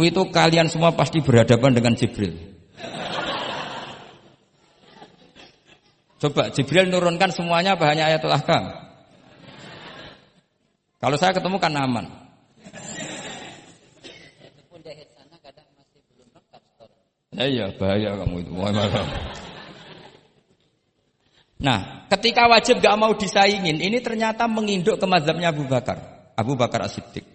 Itu kalian semua pasti berhadapan dengan Jibril. Coba Jibril nurunkan semuanya apa hanya ayatul ahkam? Kalau saya ketemu kan aman. Iya bahaya kamu itu. Nah, ketika wajib gak mau disaingin, ini ternyata menginduk ke mazhabnya Abu Bakar. Abu Bakar As-Siddiq.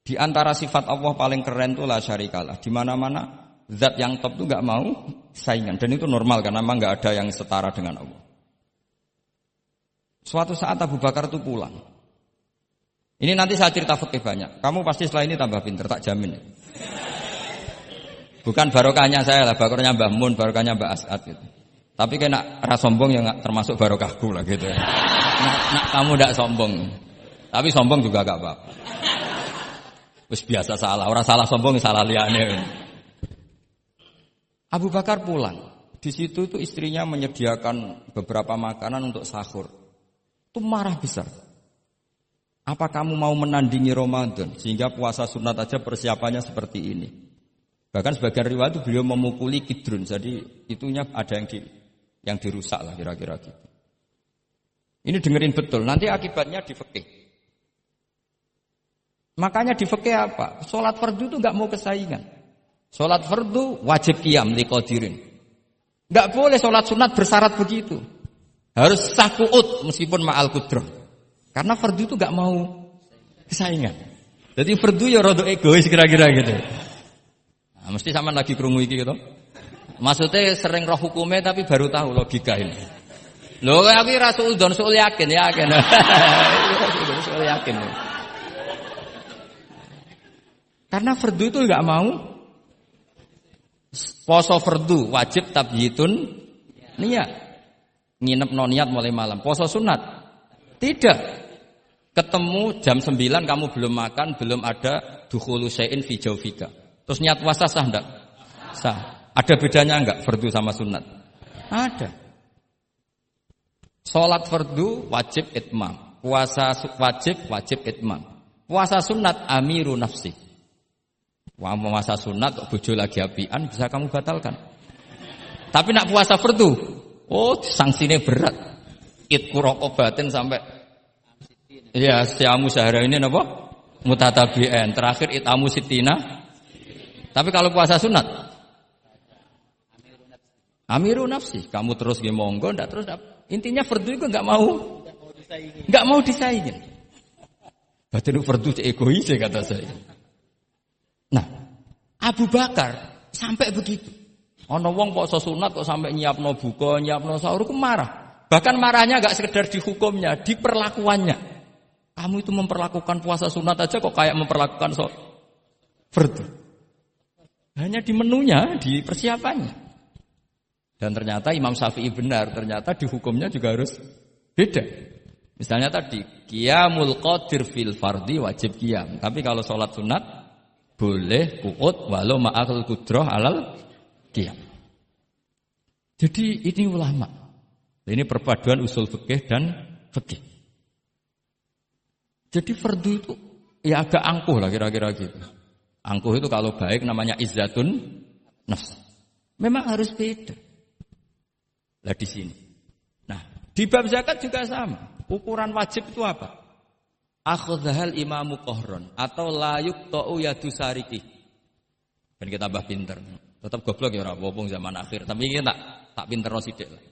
Di antara sifat Allah paling keren itu la syarikalah. Di mana-mana zat yang top itu gak mau saingan. Dan itu normal karena memang gak ada yang setara dengan Allah. Suatu saat Abu Bakar itu pulang. Ini nanti saya cerita fikih banyak. Kamu pasti setelah ini tambah pinter, tak jamin. Bukan barokahnya saya lah, barokahnya Mbah Mun, barokahnya Mbah As'ad gitu. Tapi kena ras sombong yang gak termasuk barokahku lah gitu. Nah, kamu gak sombong. Tapi sombong juga gak apa-apa. Wis biasa salah, orang salah sombong salah liane. Abu Bakar pulang. Di situ itu istrinya menyediakan beberapa makanan untuk sahur. Itu marah besar. Apa kamu mau menandingi Ramadan sehingga puasa sunat aja persiapannya seperti ini? Bahkan sebagian riwayat itu beliau memukuli Kidrun. Jadi itunya ada yang dirusak lah kira-kira gitu. Ini dengerin betul. Nanti akibatnya di fikih. Makanya di fikih apa? Sholat fardu itu nggak mau kesaingan. Sholat fardu wajib qiyam liqadirin. Nggak boleh sholat sunat bersyarat begitu. Harus sah qu'ud meskipun ma'al qudrah. Karena fardu itu nggak mau kesaingan. Jadi fardu ya rada egois kira-kira gitu. Nah, mesti sama lagi krungu iki gitu. Maksudnya sering roh hukumnya tapi baru tahu logika ini. Loh aku rasul don sul yakin. Sul yakin. Karena fardu itu enggak mau. Poso fardu wajib tabyitun niat. Nginep no niat mulai malam. Poso sunat tidak. Ketemu jam 9 kamu belum makan, belum ada dukhulu syai'in fi jawfika. Terus niat puasa sah enggak? Sah. Ada bedanya enggak fardu sama sunat? Ada. Salat fardu wajib itmam. Puasa wajib itmam. Puasa sunat amiru nafsi. Wah, puasa sunat kok bojo lagi apian bisa kamu batalkan. Tapi nak puasa fardu, oh sanksinya berat. Itqu raqabatin sampai ya siamu sehari ini napa? Mutatabi'an. Terakhir itamu sitina. Tapi kalau puasa sunat amiru nafsi, kamu terus nggih monggo ndak terus intinya fardu itu enggak mau disaingin. Batin fardu egois kata saya. Nah, Abu Bakar sampai begitu. Ana wong poso sunat kok sampai nyiapno buka, nyiapno sahur ku marah. Bahkan marahnya enggak sekedar di hukumnya, di perlakuannya. Kamu itu memperlakukan puasa sunat aja kok kayak memperlakukan fardu. Hanya di menunya, di persiapannya. Dan ternyata Imam Syafi'i benar, ternyata di hukumnya juga harus beda. Misalnya tadi, qiyamul qadir fil fardi wajib qiyam. Tapi kalau sholat sunat, boleh qu'ud walau ma'al qudrah alal qiyam. Jadi ini ulama. Ini perpaduan usul fikih dan fikih. Jadi fardu itu ya agak angkuh lah kira-kira gitu. Angkuh itu kalau baik namanya izzatun nafs. Memang harus beda. Lah di sini. Nah, di bab zakat juga sama. Ukuran wajib itu apa? Akhadhal imamu qahron atau la yuqta'u yadu sariki. Ben kita tambah pinter. Tetap goblok ya ora apa-apa zaman akhir, tapi iki tak pinterno sithik lah.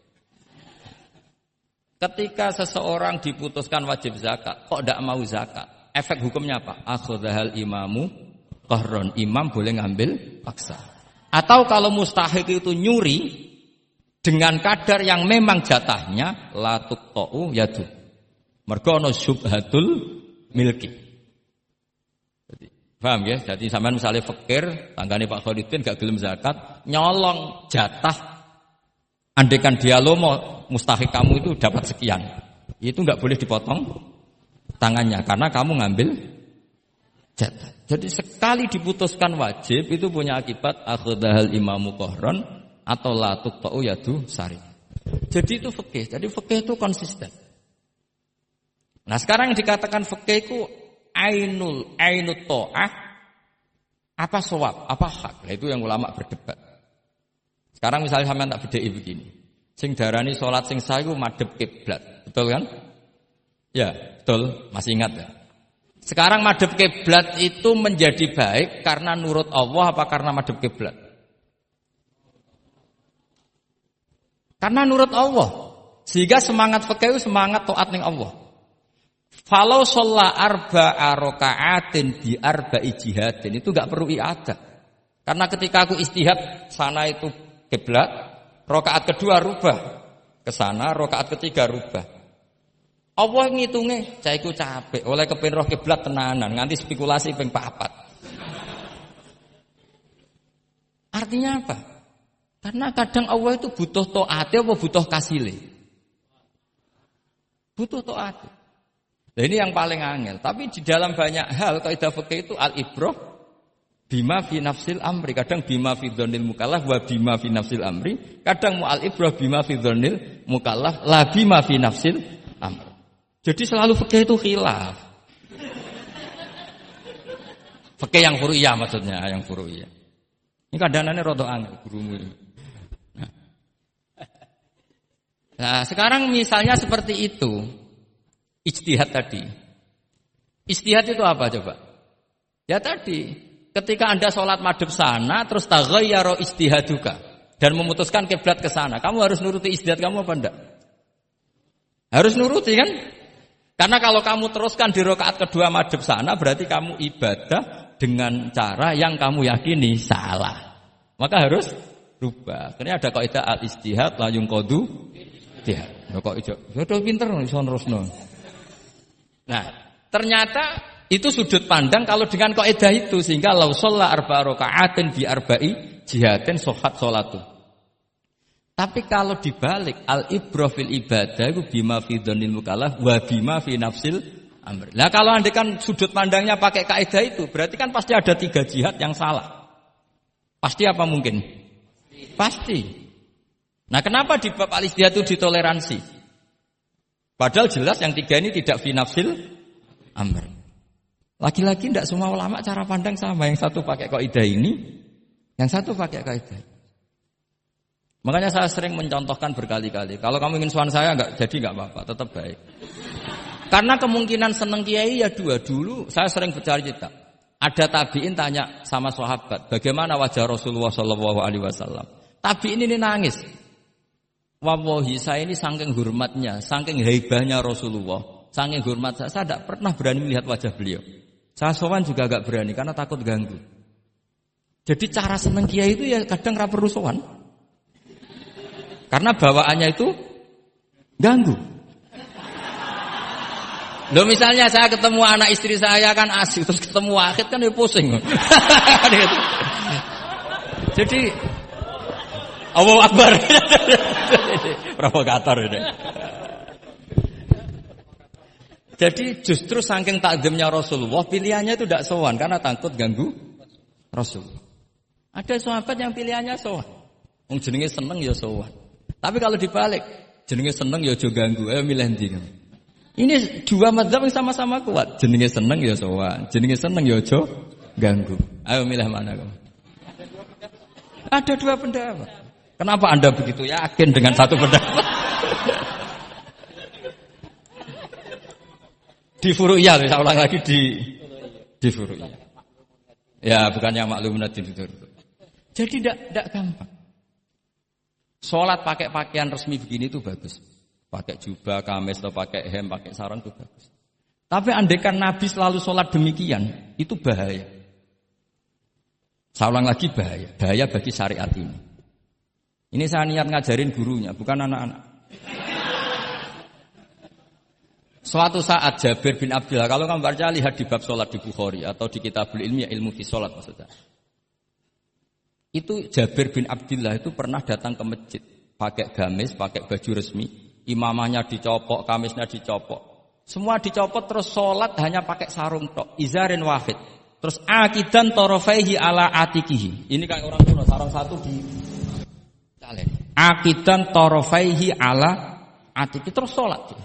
Ketika seseorang diputuskan wajib zakat, kok ndak mau zakat? Efek hukumnya apa? Akhadhal imamu qahron. Imam boleh ngambil paksa. Atau kalau mustahik itu nyuri dengan kadar yang memang jatahnya la tuqta'u yadu. Mergo ana syubhatul milki. Jadi, paham ya? Jadi sampean misalnya fakir, tanggane Pak Khalidin gak gelem zakat, nyolong jatah. Andaikan dia lomo mustahik kamu itu dapat sekian. Itu enggak boleh dipotong tangannya karena kamu ngambil jatah. Jadi sekali diputuskan wajib itu punya akibat akhadhal imamu qahran atau la tuqta'u yadu sari. Jadi itu fikih. Jadi fikih itu konsisten. Nah, sekarang yang dikatakan fikih itu ainut ta'ah Apa shawab, apa hak? Nah, itu yang ulama berdebat. Sekarang misalnya sampean tak bedheki begini. Sing darani salat sing sah iku madhep kiblat. Betul kan? Ya, betul. Masih ingat ya? Sekarang madhep kiblat itu menjadi baik karena nurut Allah apa karena madhep kiblat? Karena nurut Allah. Sehingga semangat fikih itu semangat taat ning Allah. Falau sholla arba'a raka'atin bi arba'i jihadin itu enggak perlu i'adah. Karena ketika aku istihad sana itu kiblat, rakaat kedua rubah ke sana, rakaat ketiga rubah. Allah ngitunge cah iku capek oleh kepen roh kiblat tenanan nganti spekulasi ping 4. Artinya apa? Karena kadang Allah itu butuh taat apa butuh kasile? Butuh taat. Nah, ini yang paling angel. Tapi di dalam banyak hal kaidah fikih itu al-ibrah bima fi nafsil amri. Kadang bima fi dzannil mukallaf wa bima fi nafsil amri. Kadang mu al-ibrah bima fi dzannil mukallaf la bima fi nafsil amri. Jadi selalu fikih itu khilaf. Fikih yang furu'iyah maksudnya, yang furu'iyah. Ini kadang-kadang rada angel gurumu ini. Nah, sekarang misalnya seperti itu, ijtihad tadi. Ijtihad itu apa coba? Ya tadi, ketika Anda sholat madhep sana, terus taghayyara ijtihaduka dan memutuskan kiblat ke sana, kamu harus nuruti ijtihad kamu apa enggak? Harus nuruti kan? Karena kalau kamu teruskan di rakaat kedua madhep sana, berarti kamu ibadah dengan cara yang kamu yakini salah. Maka harus rubah. Karena ada kaidah al-ijtihad la yunqadu ijtihad. Kok ijo, ya pinter iso nerusno. Nah, ternyata itu sudut pandang kalau dengan kaidah itu sehingga lau shalla arba'a raka'atin bi arba'i jihadin sahhat salatu. Tapi kalau dibalik al-ibrah fil ibadah itu bima fi dzannil mukallaf wa bima fi nafsil amr. Lah kalau andekan sudut pandangnya pakai kaidah itu berarti kan pasti ada 3 jihad yang salah. Pasti apa mungkin? Pasti. Nah, kenapa di bab al-ijtihad itu ditoleransi? Padahal jelas yang 3 ini tidak fi nafsil amr. Lagi-lagi tidak semua ulama cara pandang sama. Yang satu pakai kaidah ini, yang satu pakai kaidah. Makanya saya sering mencontohkan berkali-kali. Kalau kamu ingin suan saya enggak jadi enggak apa-apa, tetap baik. Karena kemungkinan seneng kiai ya 2. Dulu saya sering bercerita. Ada tabiin tanya sama sahabat, bagaimana wajah Rasulullah sallallahu alaihi wasallam. Tabiin ini nangis. Wallahi saya ini saking hormatnya, saking haibahnya Rasulullah, saking hormat saya tidak pernah berani melihat wajah beliau. Saya sowan juga agak berani karena takut ganggu. Jadi cara seneng kiai itu ya kadang ra perlu sowan. Karena bawaannya itu ganggu. Loh misalnya saya ketemu anak istri saya kan asik, terus ketemu Wahid kan ya pusing. Jadi Allahu Akbar. Provokator ini. Jadi justru saking takzimnya Rasulullah, pilihannya itu tidak sowan karena takut ganggu Rasul. Ada sahabat yang pilihannya sowan. Wong jenenge seneng ya sowan. Tapi kalau dibalik, jenenge seneng ya aja ganggu, ayo milih ndi. Ini 2 mazhab yang sama-sama kuat. Jenenge seneng ya sowan, jenenge seneng ya aja ganggu. Ayo milih mana kamu? Ada 2 pendapat. Kenapa Anda begitu yakin dengan satu pendapat? Di furu'iyah, saya ulang lagi di furu'iyah. Ya, bukannya maklumat itu. Jadi tidak gampang. Sholat pakai pakaian resmi begini itu bagus. Pakai jubah, kamis, atau pakai hem, pakai sarung itu bagus. Tapi andaikan Nabi selalu sholat demikian, itu bahaya. Saya ulang lagi bahaya. Bahaya bagi syariat ini. Ini saya niat ngajarin gurunya, bukan anak-anak. Suatu saat Jabir bin Abdullah, kalau kamu baca lihat di bab sholat di Bukhari atau di Kitabul Ilmi, ilmu fi sholat maksudnya. Itu Jabir bin Abdullah itu pernah datang ke masjid, pakai gamis, pakai baju resmi, imamahnya dicopok, kamisnya dicopok. Semua dicopot terus sholat hanya pakai sarung tok, izarin wahid. Terus akidan torofaihi ala atikihi. Ini kayak orang kuno, sarung satu di akidan torofaihi ala atiki terus sholat.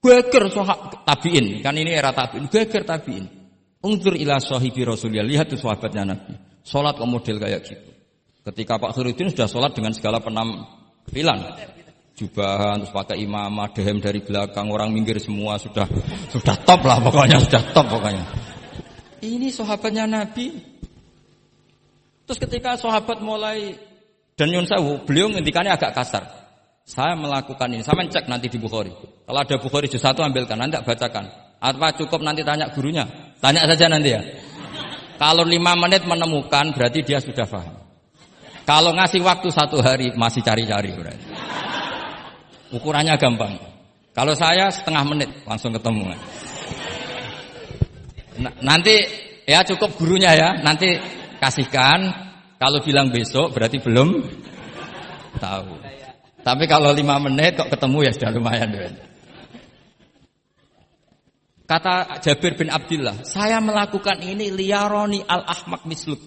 Geger sahabat tabiin, kan ini era tabiin, geger tabiin. Ungzur ila sahibi Rasulillah, lihat tuh sahabatnya Nabi. Salat ke model kayak gitu. Ketika Pak Khairuddin sudah salat dengan segala penampilan. Jubahan, terus pakai imamah, dehem dari belakang, orang minggir semua sudah top lah pokoknya, sudah top pokoknya. Ini sahabatnya Nabi. Terus ketika sahabat mulai dan nyun sewu, beliau ngendikannya agak kasar. Saya melakukan ini, saya cek nanti di Bukhari. Kalau ada Bukhari juz 1 ambilkan, nanti bacakan. Apa cukup nanti tanya gurunya? Tanya saja nanti ya. Kalau 5 menit menemukan berarti dia sudah paham. Kalau ngasih waktu 1 hari masih cari-cari berarti. Ukurannya gampang. Kalau saya setengah menit langsung ketemu. Nanti ya cukup gurunya ya. Nanti kasihkan. Kalau bilang besok berarti belum tahu. Tapi kalau 5 menit kok ketemu ya sudah lumayan. Kata Jabir bin Abdullah, saya melakukan ini liyaroni al-ahmak misluk.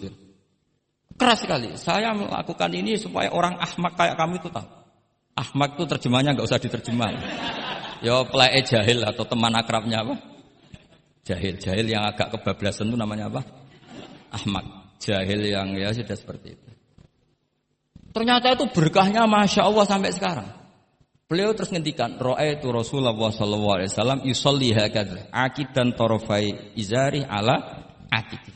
Keras sekali. Saya melakukan ini supaya orang ahmak kayak kamu itu tahu. Ahmak itu terjemahnya nggak usah diterjemah. Ya pelai jahil atau teman akrabnya apa? Jahil yang agak kebablasan itu namanya apa? Ahmak. Jahil yang ya sudah seperti itu. Ternyata itu berkahnya Masya Allah sampai sekarang. Beliau terus ngendikan, ra'aitu Rasulullah sallallahu alaihi wasallam yusolli hakadza, aqidan tarafai izari ala aqidi.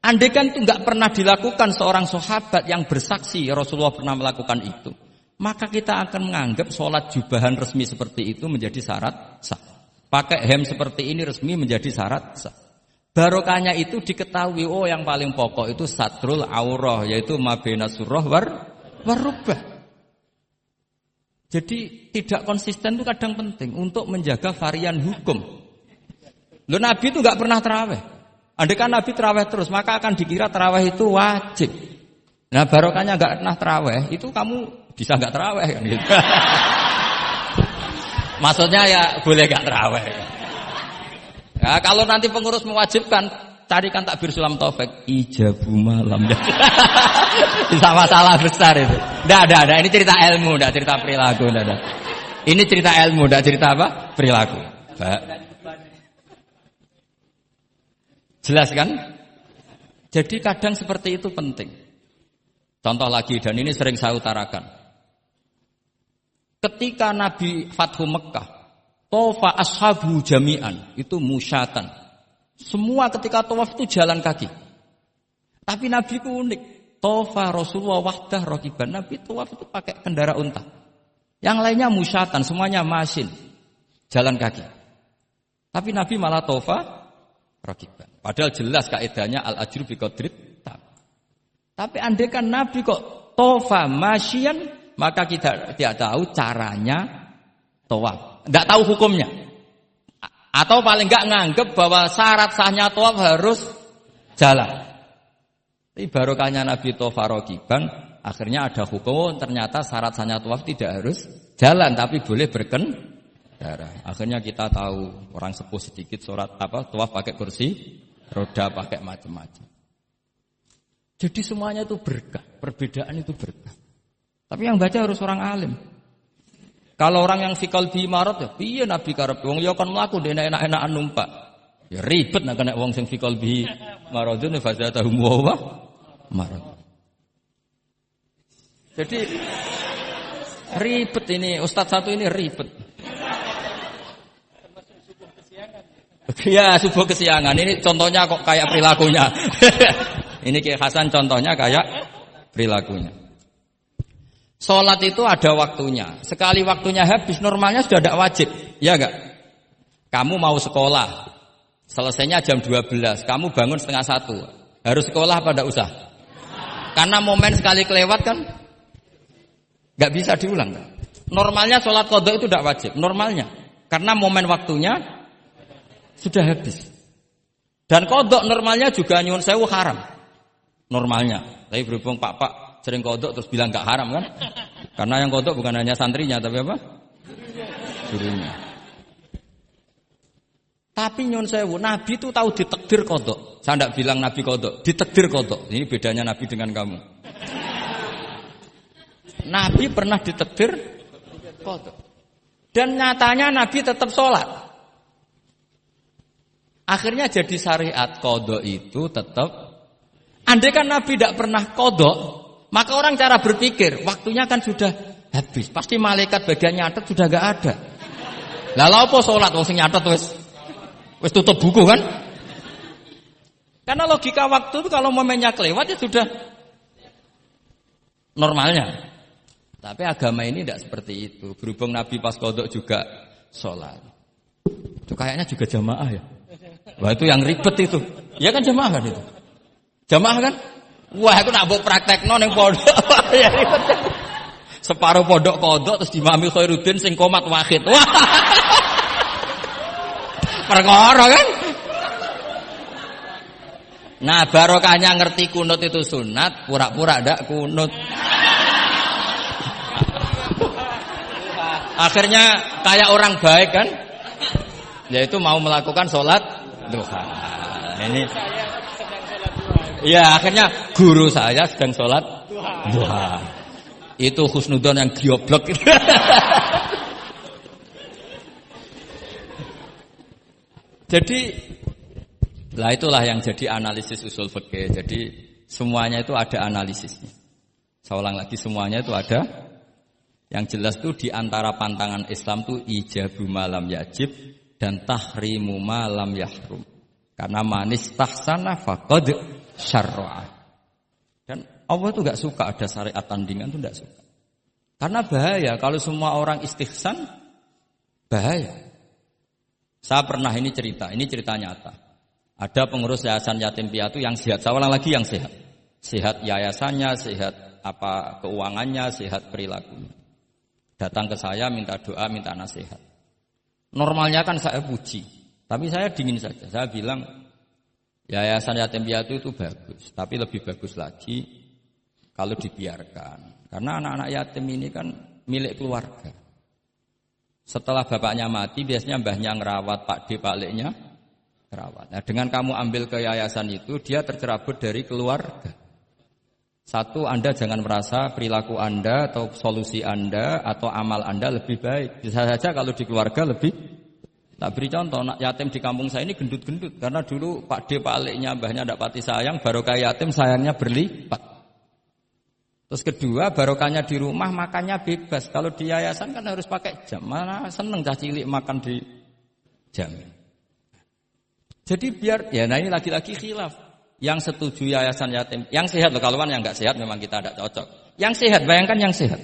Andai kan itu enggak pernah dilakukan seorang sahabat yang bersaksi Rasulullah pernah melakukan itu, maka kita akan menganggap sholat jubahan resmi seperti itu menjadi syarat sah. Pakai hem seperti ini resmi menjadi syarat sah. Barokahnya itu diketahui, oh yang paling pokok itu satrul aurah, yaitu mabena surah warubah. Jadi tidak konsisten itu kadang penting untuk menjaga varian hukum. Loh, Nabi itu nggak pernah terawih. Andai kan Nabi terawih terus, maka akan dikira terawih itu wajib. Nah barokahnya nggak pernah terawih, itu kamu bisa nggak terawih kan gitu. Maksudnya ya boleh nggak terawih. Ya, kalau nanti pengurus mewajibkan, carikan takbir sulam taufik ijabu malam. Bisa masalah besar itu. Nggak. Ini cerita ilmu, nggak cerita perilaku, nggak. Ini cerita ilmu, nggak cerita apa? Perilaku. Jelas kan? Jadi kadang seperti itu penting. Contoh lagi, dan ini sering saya utarakan. Ketika Nabi Fathu Mekah, tofa ashabu jami'an, itu musyatan. Semua ketika tawaf itu jalan kaki. Tapi Nabi itu unik. Tofa Rasulullah wahdah rokiban. Nabi tawaf itu pakai kendaraan unta. Yang lainnya musyatan, semuanya masin. Jalan kaki. Tapi Nabi malah tofa rokiban. Padahal jelas kaidahnya al-ajru bi qadrit. Tapi andai kan Nabi kok tofa masyian, maka kita tidak tahu caranya tawaf. Tidak tahu hukumnya. Atau paling enggak nganggep bahwa syarat sahnya tawaf harus jalan. Tapi barokahnya Nabi Tofa Rokiban, akhirnya ada hukum, ternyata syarat sahnya tawaf tidak harus jalan, tapi boleh berkendara. Akhirnya kita tahu orang sepuh sedikit tawaf pakai kursi, roda pakai macam-macam. Jadi semuanya itu berkah, perbedaan itu berkah. Tapi yang baca harus orang alim. Kalau orang yang fikal bi marot ya piye Nabi karep wong ya kon mlaku ndek enak-enakan numpak. Ya ribet nek kena wong sing fikal bi marodun fazatahum wa marad. Jadi ribet ini ustaz satu ini ribet. Ya subuh kesiangan ini contohnya kok kayak perilakunya. Ini Kiai Hasan contohnya kayak perilakunya. Sholat itu ada waktunya. Sekali waktunya habis, normalnya sudah tidak wajib. Ya enggak? Kamu mau sekolah, selesainya jam 12. Kamu bangun setengah 1. Harus sekolah apa tidak usah? Karena momen sekali kelewat kan enggak bisa diulang. Normalnya sholat qadha itu tidak wajib. Normalnya. Karena momen waktunya sudah habis. Dan qadha normalnya juga nyuwun sewu haram. Normalnya. Tapi berhubung Pak sering kodok terus bilang gak haram kan? Karena yang kodok bukan hanya santrinya tapi apa? Gurunya. Tapi nyun sewu, Nabi itu tahu ditakdir kodok. Saya tidak bilang Nabi kodok, ditakdir kodok. Ini bedanya Nabi dengan kamu. Nabi pernah ditakdir kodok. Dan nyatanya Nabi tetap sholat. Akhirnya jadi syariat qadha itu tetap. Andai kan Nabi tidak pernah qadha, maka orang cara berpikir waktunya kan sudah habis. Pasti malaikat bagian nyatet sudah enggak ada. Lah lha apa salat wong sing nyatet wis tutup buku kan? Karena logika waktu itu kalau momennya kelewat ya sudah normalnya. Tapi agama ini tidak seperti itu. Berhubung Nabi pas qadha juga sholat. Itu kayaknya juga jamaah ya. Wah itu yang ribet itu. Ya kan jamaah kan itu. Jamaah kan? Wah aku nak mbok praktekno ning pondok. Ya ribet. Separuh pondok qadha terus dimami Khairuddin sing qomat wahid. Wah. Perkara kan? Nah barokahnya ngerti kunut itu sunat, pura-pura ndak kunut. Akhirnya kayak orang baik kan, yaitu mau melakukan sholat duha. Ini, ya akhirnya guru saya sedang sholat duha. Itu husnudzon yang gioblok. Jadi, lah itulah yang jadi analisis usul fikih. Jadi semuanya itu ada analisisnya. Saya ulang lagi semuanya itu ada. Yang jelas itu di antara pantangan Islam itu ijabu malam yajib dan tahrimu malam yahrum. Karena manis tahsana faqad syarra'a. Dan Allah itu enggak suka ada syariat tandingan itu enggak suka. Karena bahaya kalau semua orang istihsan bahaya. Saya pernah ini cerita nyata. Ada pengurus yayasan yatim piatu yang sehat. Saya ulang lagi yang sehat. Sehat yayasannya, sehat apa keuangannya, sehat perilakunya. Datang ke saya minta doa, minta nasihat. Normalnya kan saya puji, tapi saya dingin saja. Saya bilang yayasan yatim piatu itu bagus, tapi lebih bagus lagi kalau dibiarkan. Karena anak-anak yatim ini kan milik keluarga. Setelah bapaknya mati, biasanya mbahnya ngerawat, Pak D, Pak Leknya ngerawat. Nah, dengan kamu ambil ke yayasan itu, dia tercerabut dari keluarga. Satu, Anda jangan merasa perilaku Anda atau solusi Anda atau amal Anda lebih baik. Bisa saja kalau di keluarga lebih. Tak beri contoh, anak yatim di kampung saya ini gendut-gendut. Karena dulu Pak D, Pak Leknya, mbahnya tidak pati sayang, barokah yatim sayangnya berlipat. Terus kedua, barokahnya di rumah makannya bebas. Kalau di yayasan kan harus pakai jam. Mana seneng cah cilik makan di jam. Jadi biar, ya nah ini lagi-lagi khilaf. Yang setuju yayasan yatim, yang sehat loh, kalau kan yang nggak sehat memang kita tidak cocok. Yang sehat, bayangkan yang sehat.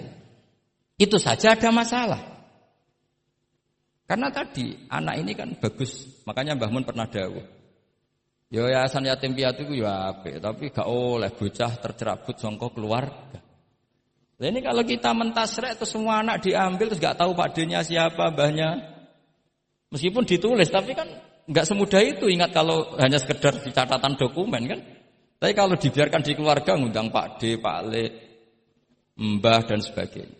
Itu saja ada masalah. Karena tadi anak ini kan bagus, makanya Mbah Mun pernah dawuh. Ya yayasan yatim piatu itu ya apik, tapi gak oleh bocah tercerabut sangka keluarga. Nah ini kalau kita mentasrek terus semua anak diambil terus gak tahu Pak D-nya siapa, mbahnya. Meskipun ditulis tapi kan enggak semudah itu. Ingat kalau hanya sekedar di catatan dokumen kan. Tapi kalau dibiarkan di keluarga ngundang Pak D, Pak Le, Mbah dan sebagainya.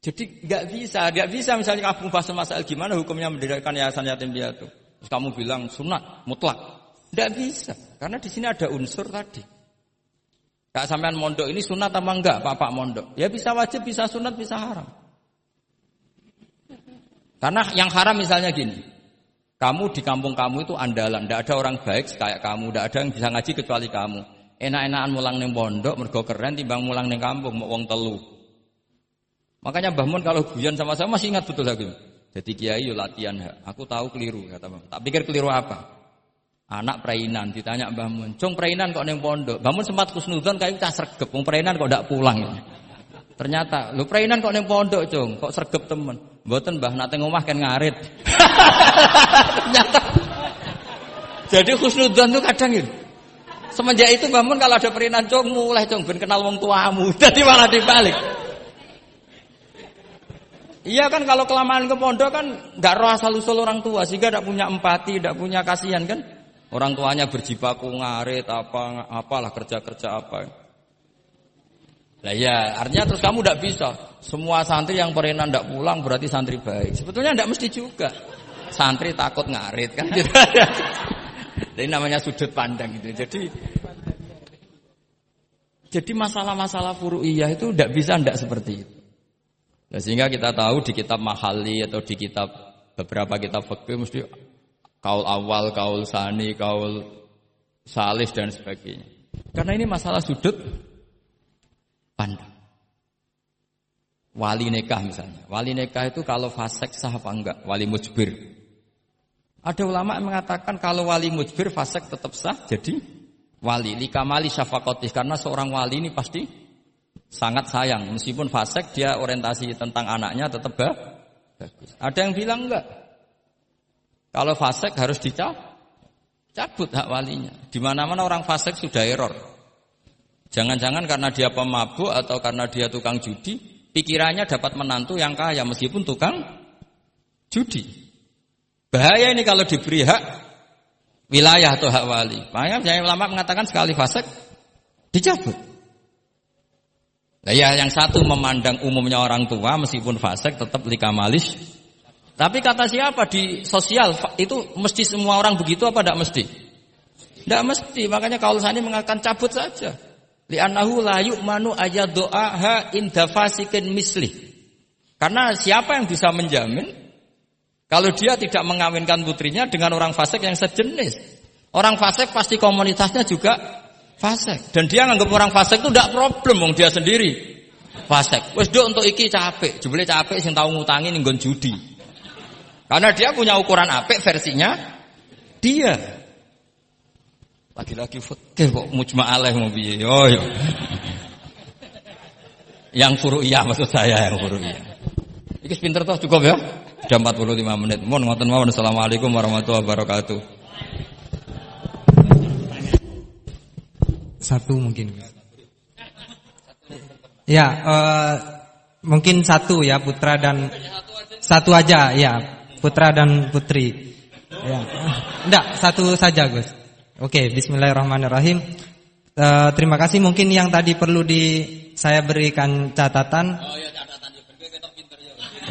Jadi enggak bisa misalnya kamu bahas masalah gimana hukumnya mendirikan yayasan yatim piatu. Terus kamu bilang sunat mutlak. Enggak bisa. Karena di sini ada unsur tadi. Kak sampean mondok ini sunat apa enggak, Pak mondok? Ya bisa wajib, bisa sunat, bisa haram. Karena yang haram misalnya gini, kamu di kampung kamu itu andalan, tidak ada orang baik kayak kamu, tidak ada yang bisa ngaji kecuali kamu. Enak-enakan mulang ning pondok, mergo keren timbang mulang ning kampung, mau wong telu. Makanya Mbah Mun kalau guyon sama saya masih ingat betul lagi. Jadi kiai yo latihan, aku tahu keliru kata Mbah. Tak pikir keliru apa? Anak prainan ditanya Mbah Mun, "Cung prainan kok ning pondok?" Mbah Mun sempat husnudzon kayak cah sregep, wong prainan kok ndak pulang. Ternyata, "Lho prainan kok ning pondok, Cung? Kok sregep temen?" "Mboten, Mbah, nate ngomah kan ngarit." Ternyata. Jadi husnudzon itu kadang gitu. Semenjak itu Mbah Mun kalau ada prainan, "Cung, mulai Cung ben kenal wong tuamu." Jadi malah dibalik. Iya kan kalau kelamaan ke pondok kan enggak roh asal-usul orang tua sehingga enggak punya empati, enggak punya kasihan kan. Orang tuanya berjibaku ngarit apalah kerja-kerja apa. Lah ya, artinya terus kamu enggak bisa. Semua santri yang perenan enggak pulang berarti santri baik. Sebetulnya enggak mesti juga. Santri takut ngarit kan gitu. Jadi namanya sudut pandang gitu. Jadi masalah-masalah furu'iyah itu enggak bisa enggak seperti itu. Nah, sehingga kita tahu di kitab Mahali atau di kitab beberapa kitab fikih mesti kaul awal, kaul sani, kaul salis dan sebagainya. Karena ini masalah sudut pandang. Wali nikah misalnya. Wali nikah itu kalau fasik sah apa enggak? Wali mujbir. Ada ulama yang mengatakan kalau wali mujbir fasik tetap sah jadi wali. Likamali syafaqatih, karena seorang wali ini pasti sangat sayang. Meskipun fasik dia orientasi tentang anaknya tetap bagus. Ada yang bilang enggak. Kalau fasik harus cabut hak walinya. Di mana-mana orang fasik sudah error. Jangan-jangan karena dia pemabuk atau karena dia tukang judi, pikirannya dapat menantu yang kaya meskipun tukang judi. Bahaya ini kalau diberi hak wilayah atau hak wali. Makanya saya ulama mengatakan sekali fasik dicabut. Nah, ya yang satu memandang umumnya orang tua meskipun fasik tetap likamalis. Tapi kata siapa di sosial itu mesti semua orang begitu apa tidak mesti? Tidak mesti. Makanya kaul sani mengatakan cabut saja. Li'annahu la yu'manu ayadu'aha inda fasikin mislih. Karena siapa yang bisa menjamin kalau dia tidak mengawinkan putrinya dengan orang fasik yang sejenis? Orang fasik pasti komunitasnya juga fasik. Dan dia nganggap orang fasik itu tidak problem, wong dia sendiri fasik. Wes do untuk iki capek, jebule capek sing tau ngutangi ning nggon judi. Karena dia punya ukuran apik versinya dia. Lagi-lagi fikih kok mujma' alaih mau piye. Oh iya. Yang furu'iyah maksud saya, yang furu'iyah. Iki pinter toh cukup ya? Sudah 45 menit. Mohon ngoten mawon. Assalamualaikum warahmatullahi wabarakatuh. Satu mungkin. Ya, mungkin satu ya putra dan satu aja ya. Putra dan putri. Ya. Enggak, satu saja, Gus. Oke, bismillahirrahmanirrahim. Terima kasih, mungkin yang tadi perlu saya berikan catatan. Oh ya, catatan kita pinter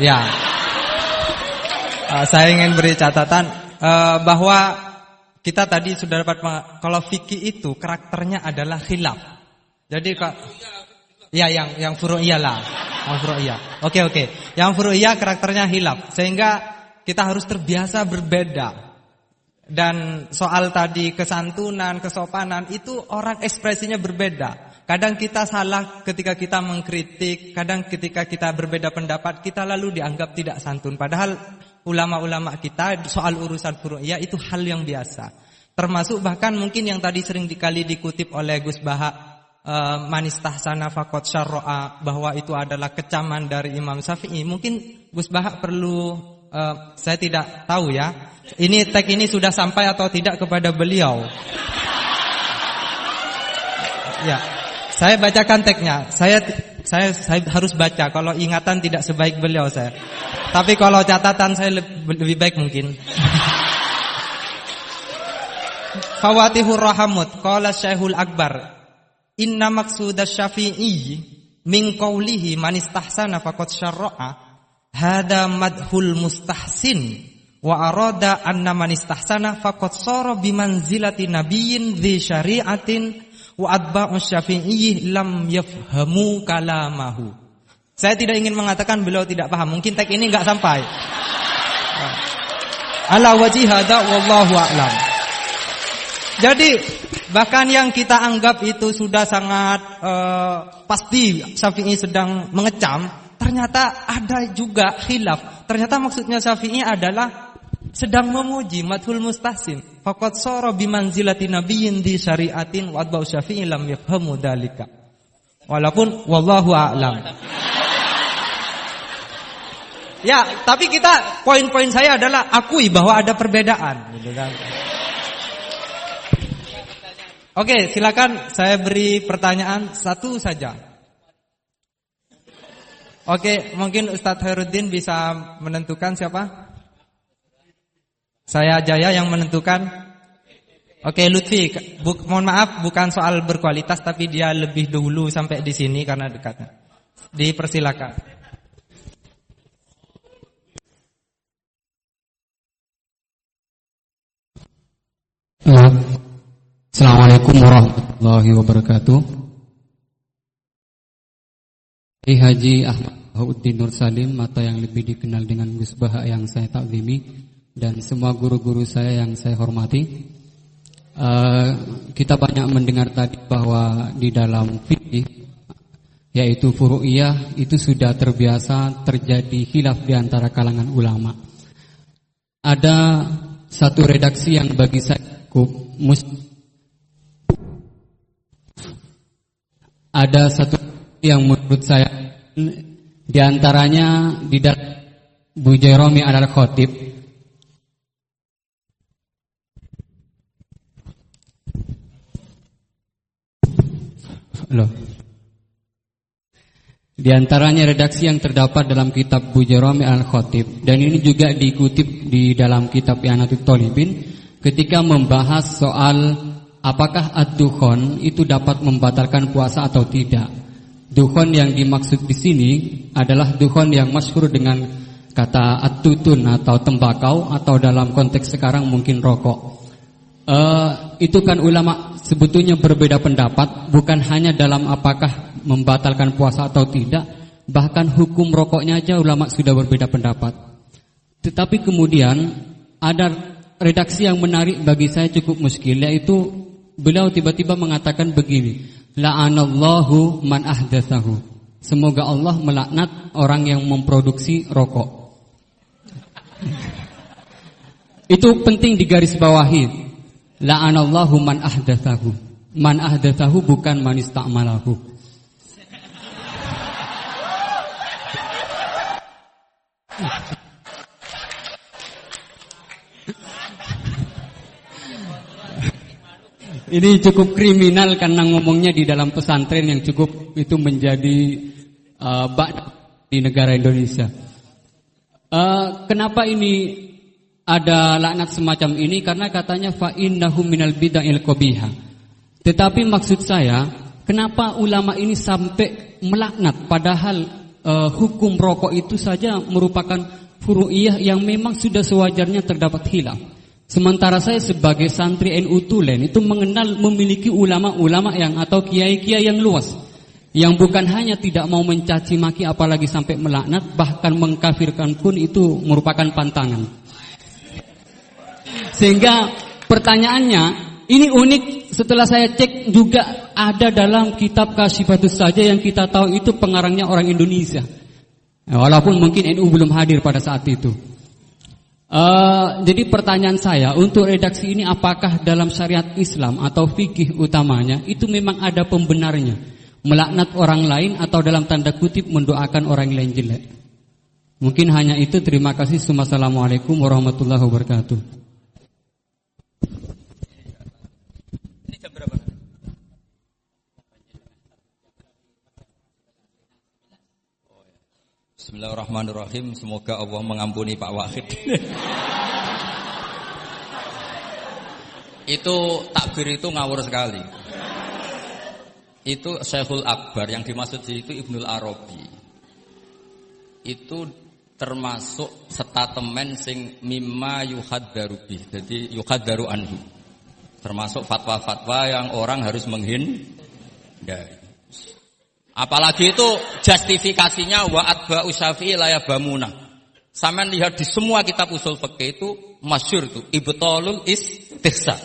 ya. Saya ingin beri catatan bahwa kita tadi sudah dapat kalau fikih itu karakternya adalah khilaf. Jadi ya yang furu'iyah lah. Yang furu'iyah. Oke. Yang furu'iyah karakternya khilaf sehingga kita harus terbiasa berbeda. Dan soal tadi kesantunan, kesopanan itu orang ekspresinya berbeda. Kadang kita salah ketika kita mengkritik, kadang ketika kita berbeda pendapat kita lalu dianggap tidak santun. Padahal ulama-ulama kita soal urusan furu'iyah itu hal yang biasa. Termasuk bahkan mungkin yang tadi sering dikali dikutip oleh Gus Baha, manistahsana faqad syarra'a, bahwa itu adalah kecaman dari Imam Syafi'i. Mungkin Gus Baha perlu saya tidak tahu ya. Ini tag ini sudah sampai atau tidak kepada beliau. Ya, saya bacakan tagnya. Saya harus baca. Kalau ingatan tidak sebaik beliau saya. Tapi kalau catatan saya lebih baik mungkin. Fawatihur Rahamut. Qala Syekhul Akbar. Inna maqsudas Syafi'i min qawlihi man istahsana faqad syarra'a. Hada madhul mustahsin wa arada anna man istahsana faqad sara bimanzilati nabiyyin dzi syari'atin wa atba'u syafi'i lam yafhamu kalamahu. Saya tidak ingin mengatakan beliau tidak paham, mungkin tag ini enggak sampai. Ala wajhi hada wallahu a'lam. Jadi bahkan yang kita anggap itu sudah sangat pasti Syafi'i sedang mengecam, ternyata ada juga khilaf. Ternyata maksudnya Syafi'i adalah sedang memuji, madhul mustahsin. Faqad sara bimanzilati nabiyyin di syari'atin wa atba'u Syafi'i lam yafhamu dzalika. Walaupun wallahu a'lam. Ya, tapi poin-poin saya adalah akui bahwa ada perbedaan, gitu kan. Oke, silakan saya beri pertanyaan satu saja. Oke, mungkin Ustadz Khairuddin bisa menentukan siapa? Saya Jaya yang menentukan. Oke, Lutfi, mohon maaf bukan soal berkualitas tapi dia lebih dulu sampai di sini karena dekatnya. Dipersilakan. Assalamualaikum warahmatullahi wabarakatuh. Haji Ahmad Bahauddin Nur Salim atau yang lebih dikenal dengan Gus Baha yang saya takzimi, dan semua guru-guru saya yang saya hormati. Kita banyak mendengar tadi bahwa di dalam fikih, yaitu furu'iyah, itu sudah terbiasa terjadi khilaf di antara kalangan ulama. Ada satu redaksi yang bagi saya cukup ada satu yang menurut saya, di antaranya di dalam Bujairami al-Khatib. Loh. Di antaranya redaksi yang terdapat dalam kitab Bujairami al-Khatib, dan ini juga dikutip di dalam kitab I'anatul Talibin ketika membahas soal apakah ad-dukhon itu dapat membatalkan puasa atau tidak. Dukhon yang dimaksud di sini adalah dukhon yang masyhur dengan kata at-tutun atau tembakau, atau dalam konteks sekarang mungkin rokok. Itu kan ulama sebetulnya berbeda pendapat, bukan hanya dalam apakah membatalkan puasa atau tidak, bahkan hukum rokoknya aja ulama sudah berbeda pendapat. Tetapi kemudian ada redaksi yang menarik bagi saya cukup muskil, yaitu beliau tiba-tiba mengatakan begini, la'anallahu man ahdatsahu. Semoga Allah melaknat orang yang memproduksi rokok. Itu penting digarisbawahi. La'anallahu man ahdatsahu. Man ahdatsahu bukan man ista'malahu. Ini cukup kriminal karena ngomongnya di dalam pesantren yang cukup itu menjadi di negara Indonesia. Kenapa ini ada laknat semacam ini? Karena katanya fa innahu minal bid'il qabihah. Tetapi maksud saya, kenapa ulama ini sampai melaknat padahal hukum rokok itu saja merupakan furu'iyah yang memang sudah sewajarnya terdapat khilaf. Sementara saya sebagai santri NU Tulen itu mengenal, memiliki ulama-ulama yang atau kiai-kiai yang luas, yang bukan hanya tidak mau mencaci maki apalagi sampai melaknat, bahkan mengkafirkan pun itu merupakan pantangan. Sehingga pertanyaannya ini unik, setelah saya cek juga ada dalam kitab Kasyifatus saja yang kita tahu itu pengarangnya orang Indonesia. Walaupun mungkin NU belum hadir pada saat itu. Jadi pertanyaan saya untuk redaksi ini, apakah dalam syariat Islam atau fikih utamanya itu memang ada pembenarnya, melaknat orang lain atau dalam tanda kutip mendoakan orang lain jelek? Mungkin hanya itu. Terima kasih. Assalamualaikum warahmatullahi wabarakatuh. Ini jam berapa? Bismillahirrahmanirrahim. Semoga Allah mengampuni Pak Wahid. Itu takbir itu ngawur sekali. Itu Syekhul Akbar, yang dimaksud di itu Ibnul Arabi. Itu termasuk statement sing mimma yuhaddaru bih. Jadi yuhaddaru anhu. Termasuk fatwa-fatwa yang orang harus menghindari. Apalagi itu justifikasinya wa atba'u Syafi'i la yabamuna. Sampeyan lihat di semua kitab usul fikih itu masyhur tuh ibtalul istihsan.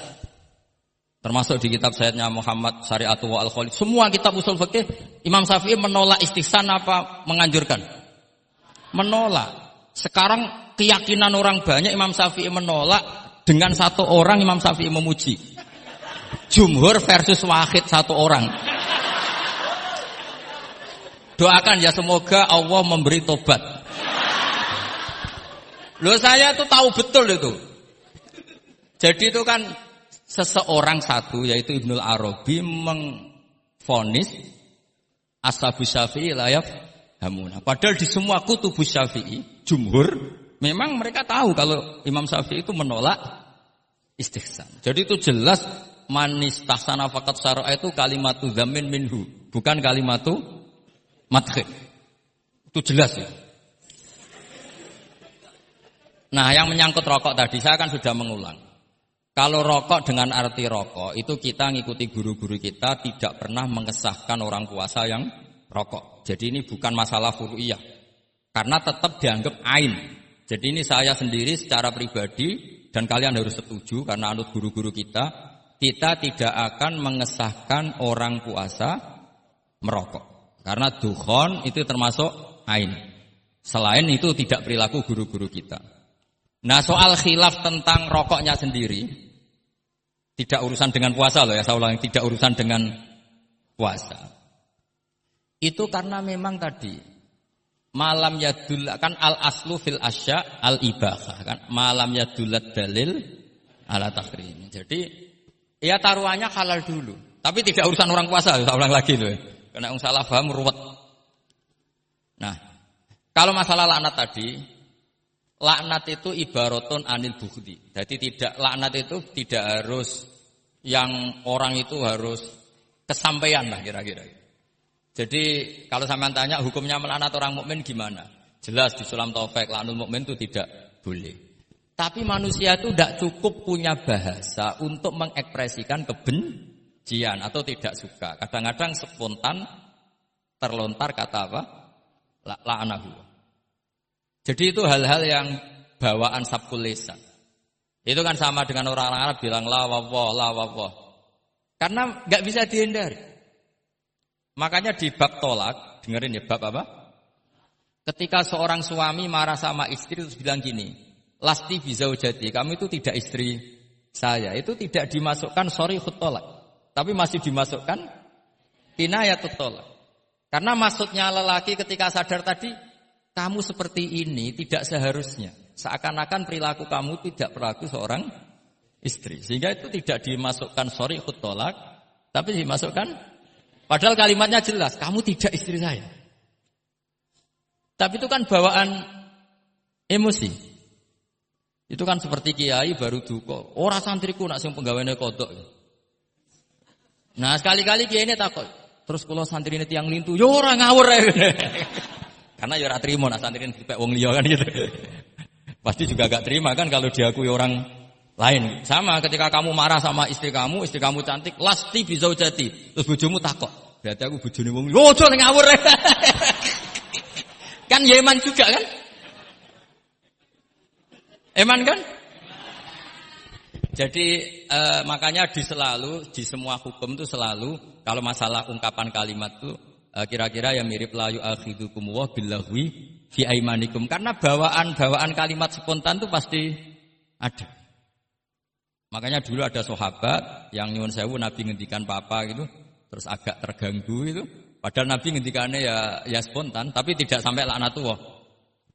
Termasuk di kitab Sayyidina Muhammad Syari'atu wa al-Khalid. Semua kitab usul fikih Imam Syafi'i menolak istihsan apa menganjurkan? Menolak. Sekarang keyakinan orang banyak Imam Syafi'i menolak, dengan satu orang Imam Syafi'i memuji. Jumhur versus wahid satu orang. Doakan ya semoga Allah memberi tobat. Loh, saya tuh tahu betul itu. Jadi itu kan seseorang satu, yaitu Ibnul Arabi, mengvonis ashabus Syafi'i la yafhamuna. Padahal di semua kutubus Syafi'i, jumhur memang mereka tahu kalau Imam Syafi'i itu menolak istihsan. Jadi itu jelas manis tahsana faqat syara'a itu kalimatu dzamin minhu, bukan kalimatu madhid. Itu jelas ya. Nah, yang menyangkut rokok tadi saya kan sudah mengulang. Kalau rokok dengan arti rokok itu kita ngikuti guru-guru kita, tidak pernah mengesahkan orang puasa yang rokok. Jadi ini bukan masalah furu'iyah. Karena tetap dianggap ain. Jadi ini saya sendiri secara pribadi dan kalian harus setuju karena anut guru-guru kita tidak akan mengesahkan orang puasa merokok. Karena dukhon itu termasuk ain. Selain itu tidak perilaku guru-guru kita. Nah, soal khilaf tentang rokoknya sendiri tidak urusan dengan puasa loh ya, saya ulang, tidak urusan dengan puasa. Itu karena memang tadi malam yadul kan al aslu fil asya al ibahah kan malam yadulat dalil ala tahrim. Jadi ya taruhannya halal dulu, tapi tidak urusan orang puasa. Saya ulang lagi loh, karena salah paham ruwet. Nah, kalau masalah laknat tadi, laknat itu ibaratun anil bukhdi. Jadi tidak laknat itu tidak harus yang orang itu harus kesampaian lah kira-kira. Jadi kalau sampean tanya hukumnya melaknat orang mukmin gimana? Jelas di Sulam Taufik laknul mukmin itu tidak boleh. Tapi manusia itu tidak cukup punya bahasa untuk mengekspresikan kebencian atau tidak suka. Kadang-kadang spontan terlontar kata apa? La'anahu. Jadi itu hal-hal yang bawaan sabkul lisan. Itu kan sama dengan orang Arab bilang la wawah. Karena nggak bisa dihindari. Makanya di bab tolak, dengerin ya bab apa? Ketika seorang suami marah sama istri terus bilang gini, lasti bizaujati, kamu itu tidak istri saya. Itu tidak dimasukkan sharihut tolak, tapi masih dimasukkan kinayatut tolak. Karena maksudnya lelaki ketika sadar tadi, kamu seperti ini tidak seharusnya. Seakan-akan perilaku kamu tidak perilaku seorang istri. Sehingga itu tidak dimasukkan sharihut tolak, tapi dimasukkan padahal kalimatnya jelas, kamu tidak istri saya. Tapi itu kan bawaan emosi. Itu kan seperti kiai baru duka, ora santriku nak sing penggaweane kodok. Nah, sekali-kali kiai ini takut. Terus kula santrine tiyang lintu, yo ora ngawur ae. Karena yo ora trimo nak santrine dipek wong liya kan gitu. Pasti juga gak terima kan kalau diakui orang lain. Sama ketika kamu marah sama istri kamu cantik, lasti bizaujati. Terus bojomu takok, berarti aku bojone wong. Lho aja ngawur. Kan Yeman juga kan? Eman kan? Jadi makanya di semua hukum itu selalu kalau masalah ungkapan kalimat itu kira-kira yang mirip la yu'akhidukum wa billaghwi fi aimanikum. Karena bawaan kalimat spontan itu pasti ada. Makanya dulu ada sahabat yang nyuwun sewu Nabi ngendikan papa gitu, terus agak terganggu itu. Padahal Nabi ngendikannya ya spontan, tapi tidak sampai laknatullah.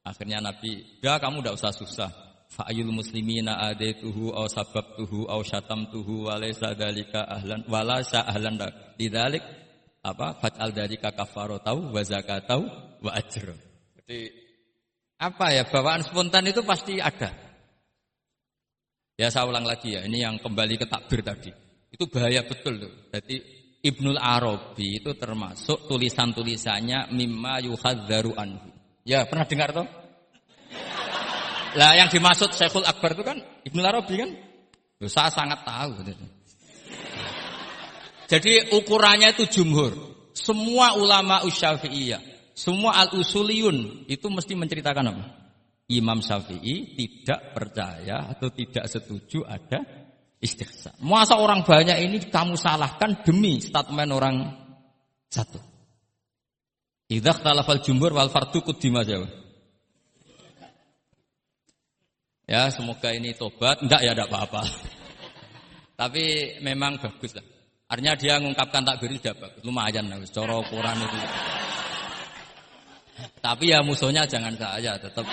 Akhirnya Nabi, "Ya kamu enggak usah susah. Fa'ayul muslimina adaituhu aw sababtuhu aw syatamtuhu wa laysa dzalika ahlan wa laysa ahlan lidzalik apa fat'al dzalika kafaratau wa zakatau wa ajr." Jadi apa ya, bawaan spontan itu pasti ada. Ya saya ulang lagi ya, ini yang kembali ke takbir tadi. Itu bahaya betul tuh. Jadi Ibnul Arabi itu termasuk tulisan-tulisannya mimma yuhadzaru anhu. Ya, pernah dengar toh? Lah yang dimaksud Syekhul Akbar itu kan Ibnul Arabi kan? Loh, saya sangat tahu. Jadi ukurannya itu jumhur. Semua ulama Syafi'iyah, semua al-usuliyun itu mesti menceritakan apa? Imam Syafi'i tidak percaya atau tidak setuju ada istihsan. Masa orang banyak ini kamu salahkan demi statement orang satu. Idza ikhtalafal jumhur wal fardu quddima jawab. Ya, semoga ini tobat. Enggak ya, enggak apa-apa. Tapi memang bagus lah. Artinya dia mengungkapkan takbir itu sudah bagus. Lumayan lah, cara ukuran itu. Tapi ya musuhnya jangan saya tetap.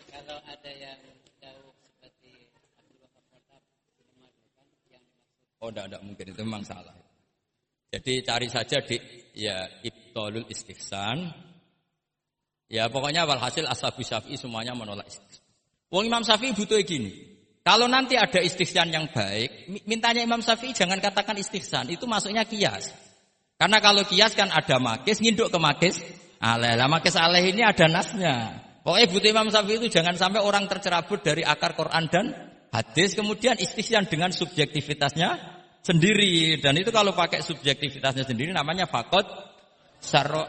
Kalau ada yang jauh seperti Abdul Wahab yang enggak mungkin, itu memang salah. Jadi cari saja di ya ibtalul istihsan. Ya pokoknya walhasil ashabu Syafi'i semuanya menolak istihsan. Wong Imam Syafi'i butuh gini. Kalau nanti ada istihsan yang baik, mintanya Imam Syafi'i jangan katakan istihsan, itu masuknya kias. Karena kalau kias kan ada makis, nginduk ke makis aleh. Lah makis aleh ini ada nasnya. Pokoknya butuh Imam Syafi'i itu jangan sampai orang tercerabut dari akar Quran dan hadis, kemudian istihsan dengan subjektivitasnya sendiri dan itu kalau pakai subjektivitasnya sendiri namanya fakot syarra.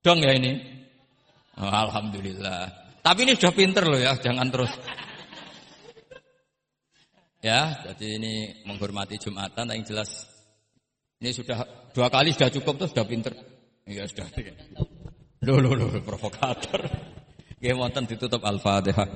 Dong ya ini. Oh, alhamdulillah. Tapi ini sudah pinter loh ya, jangan terus. Ya, jadi ini menghormati Jumatan yang jelas. Ini sudah 2 kali sudah cukup tuh sudah pinter. Iya sudah. Loh, provokator. Nggih wonten ditutup Al-Fatihah.